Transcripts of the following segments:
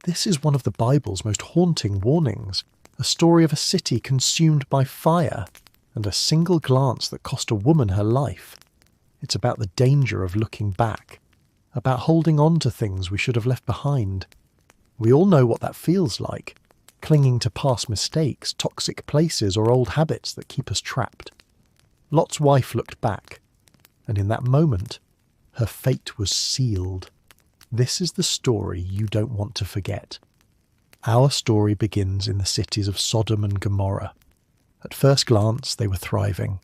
This is one of the Bible's most haunting warnings, a story of a city consumed by fire, and a single glance that cost a woman her life. It's about the danger of looking back, about holding on to things we should have left behind. We all know what that feels like, clinging to past mistakes, toxic places, or old habits that keep us trapped. Lot's wife looked back, and in that moment, her fate was sealed. This is the story you don't want to forget. Our story begins in the cities of Sodom and Gomorrah. At first glance, they were thriving.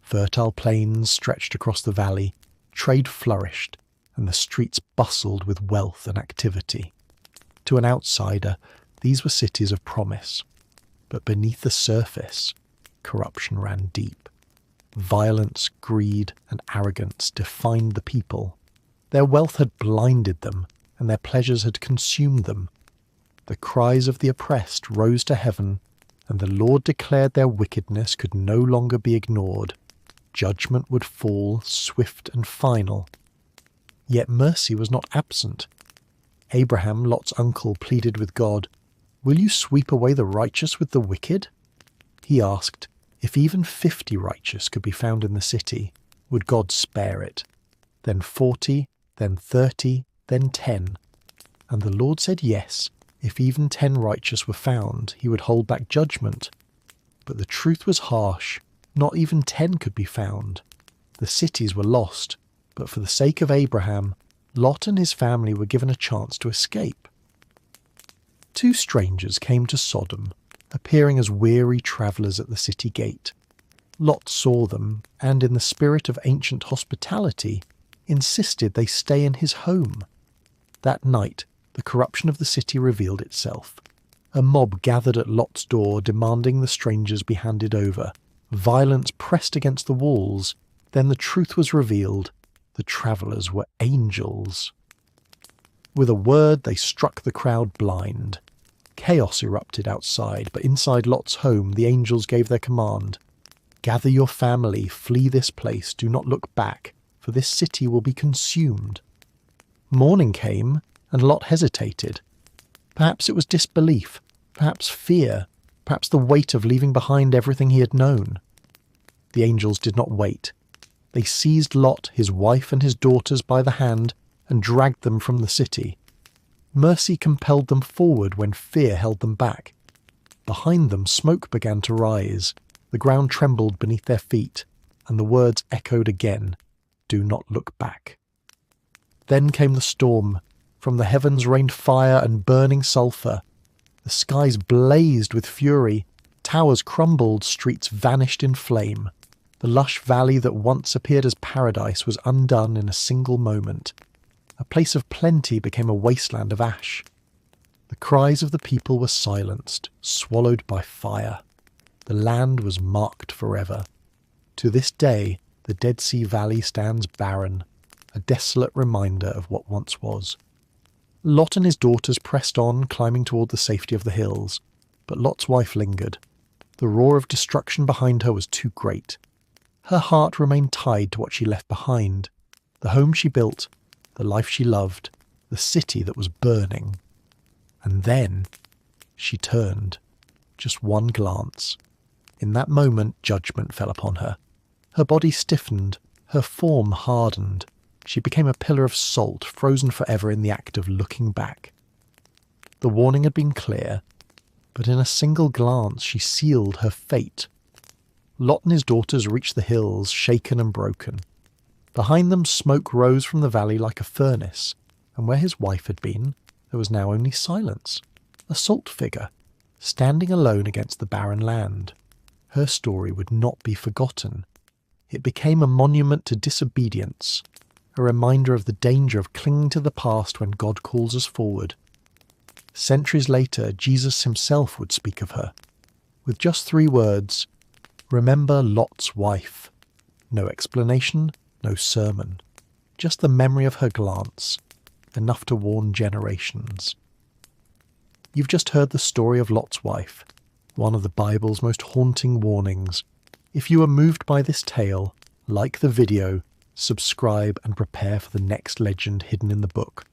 Fertile plains stretched across the valley, trade flourished, and the streets bustled with wealth and activity. To an outsider, these were cities of promise. But beneath the surface, corruption ran deep. Violence, greed, and arrogance defined the people. Their wealth had blinded them, and their pleasures had consumed them. The cries of the oppressed rose to heaven, and the Lord declared their wickedness could no longer be ignored. Judgment would fall, swift and final. Yet mercy was not absent. Abraham, Lot's uncle, pleaded with God, "Will you sweep away the righteous with the wicked?" He asked, if even 50 righteous could be found in the city, would God spare it? Then 40, then 30, then 10. And the Lord said yes, if even 10 righteous were found, he would hold back judgment. But the truth was harsh. Not even 10 could be found. The cities were lost, but for the sake of Abraham, Lot and his family were given a chance to escape. 2 strangers came to Sodom, appearing as weary travellers at the city gate. Lot saw them, and in the spirit of ancient hospitality, insisted they stay in his home. That night, the corruption of the city revealed itself. A mob gathered at Lot's door demanding the strangers be handed over. Violence pressed against the walls. Then the truth was revealed. The travellers were angels. With a word, they struck the crowd blind. Chaos erupted outside, but inside Lot's home, the angels gave their command. "Gather your family, flee this place, do not look back, for this city will be consumed." Morning came, and Lot hesitated. Perhaps it was disbelief, perhaps fear, perhaps the weight of leaving behind everything he had known. The angels did not wait. They seized Lot, his wife and his daughters by the hand and dragged them from the city. Mercy compelled them forward when fear held them back. Behind them smoke began to rise, the ground trembled beneath their feet, and the words echoed again, "Do not look back." Then came the storm. From the heavens rained fire and burning sulphur. The skies blazed with fury. Towers crumbled, streets vanished in flame. The lush valley that once appeared as paradise was undone in a single moment. A place of plenty became a wasteland of ash. The cries of the people were silenced, swallowed by fire. The land was marked forever. To this day, the Dead Sea Valley stands barren, a desolate reminder of what once was. Lot and his daughters pressed on, climbing toward the safety of the hills, but Lot's wife lingered. The roar of destruction behind her was too great. Her heart remained tied to what she left behind, the home she built, the life she loved, the city that was burning. And then she turned. Just one glance. In that moment, judgment fell upon her. Her body stiffened, her form hardened. She became a pillar of salt, frozen forever in the act of looking back. The warning had been clear, but in a single glance she sealed her fate. Lot and his daughters reached the hills, shaken and broken. Behind them, smoke rose from the valley like a furnace, and where his wife had been, there was now only silence. A salt figure, standing alone against the barren land. Her story would not be forgotten. It became a monument to disobedience, a reminder of the danger of clinging to the past when God calls us forward. Centuries later, Jesus himself would speak of her, with just 3 words, "Remember Lot's wife." No explanation, no sermon, just the memory of her glance, enough to warn generations. You've just heard the story of Lot's wife, one of the Bible's most haunting warnings. If you are moved by this tale, like the video, subscribe and prepare for the next legend hidden in the book.